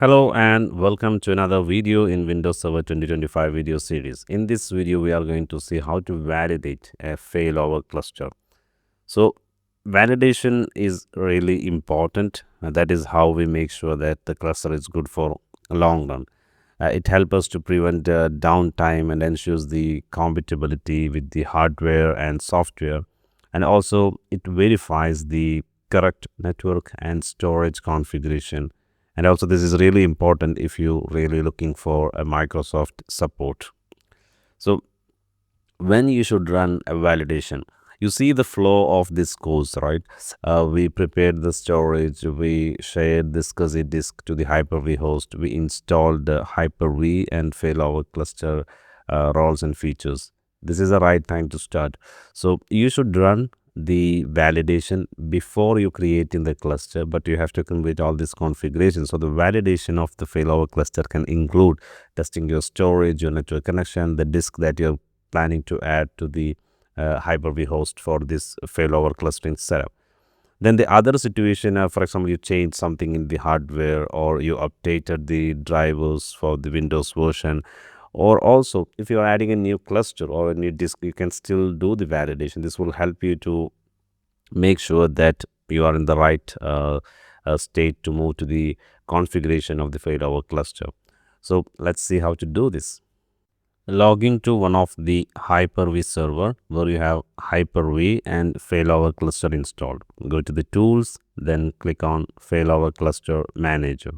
Hello and welcome to another video in Windows Server 2025 video series. In this video, we are going to see how to validate a failover cluster. So, validation is really important. That is how we make sure that the cluster is good for a long run. It helps us to prevent downtime and ensures the compatibility with the hardware and software. And also, it verifies the correct network and storage configuration. And also, this is really important if you're really looking for a Microsoft support. So, when you should run a validation, you see the flow of this course, right? We prepared the storage, we shared the SCSI disk to the Hyper-V host, we installed the Hyper-V and failover cluster roles and features. This is the right time to start. So you should run the validation before you create in the cluster, but you have to complete all this configuration. So the validation of the failover cluster can include testing your storage, your network connection, the disk that you're planning to add to the Hyper-V host for this failover clustering setup. Then the other situation, for example, you change something in the hardware or you updated the drivers for the Windows version, or also if you are adding a new cluster or a new disk, you can still do the validation. This will help you to make sure that you are in the right state to move to the configuration of the failover cluster. So let's see how to do this. Logging to one of the Hyper-V server where you have Hyper-V and failover cluster installed. Go to the tools, then click on failover cluster manager.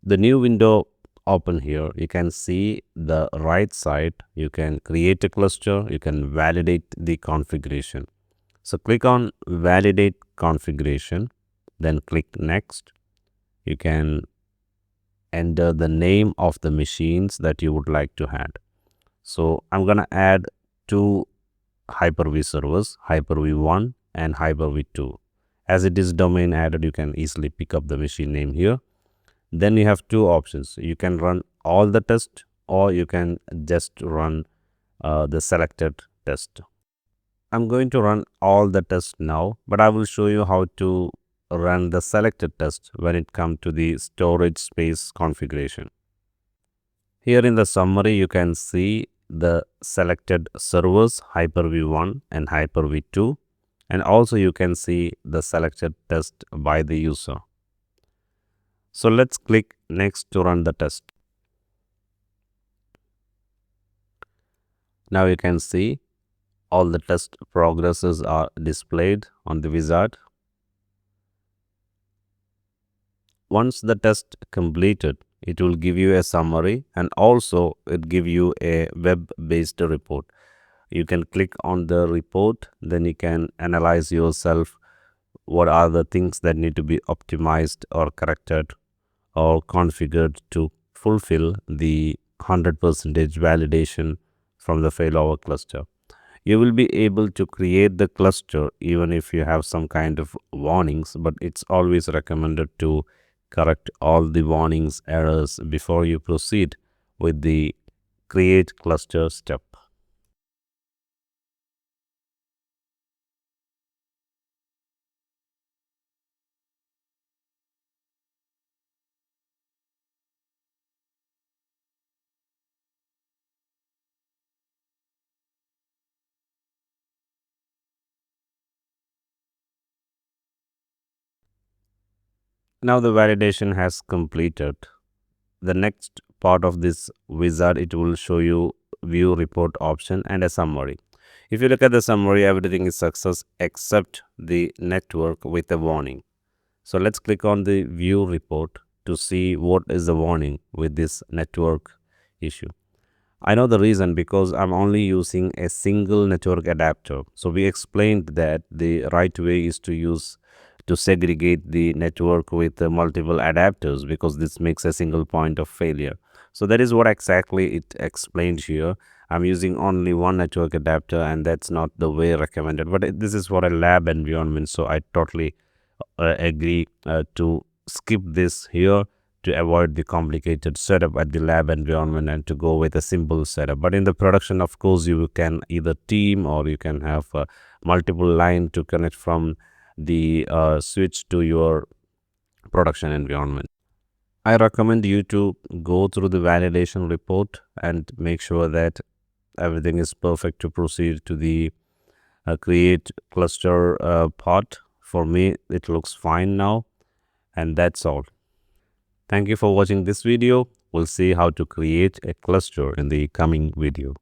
The new window open here. You can see the right side. You can create a cluster. You can validate the configuration. So click on validate configuration, then click next. You can enter the name of the machines that you would like to add. So I'm going to add two Hyper-V servers, Hyper-V 1 and Hyper-V 2. As it is domain added, you can easily pick up the machine name here. Then you have two options. You can run all the tests or you can just run the selected test. I'm going to run all the tests now, but I will show you how to run the selected test when it comes to the storage space configuration. Here in the summary, you can see the selected servers Hyper-V 1 and Hyper-V 2, and also you can see the selected test by the user. So let's click next to run the test. Now you can see all the test progresses are displayed on the wizard. Once the test completed, it will give you a summary and also it give you a web-based report. You can click on the report, then you can analyze yourself what are the things that need to be optimized or corrected or configured to fulfill the 100% validation from the failover cluster. You will be able to create the cluster even if you have some kind of warnings, but it's always recommended to correct all the warnings, errors before you proceed with the create cluster step. Now the validation has completed. The next part of this wizard, it will show you view report option and a summary. If you look at the summary, everything is success except the network with a warning. So let's click on the view report to see what is the warning with this network issue. I know the reason because I'm only using a single network adapter. So we explained that the right way is to segregate the network with multiple adapters because this makes a single point of failure. So that is what exactly it explained here. I'm using only one network adapter and that's not the way recommended. But this is for a lab environment. So I totally agree to skip this here to avoid the complicated setup at the lab environment and to go with a simple setup. But in the production, of course, you can either team or you can have multiple line to connect from the switch to your production environment. I recommend you to go through the validation report and make sure that everything is perfect to proceed to the create cluster part. For me, it looks fine now, and that's all. Thank you for watching this video. We'll see how to create a cluster in the coming video.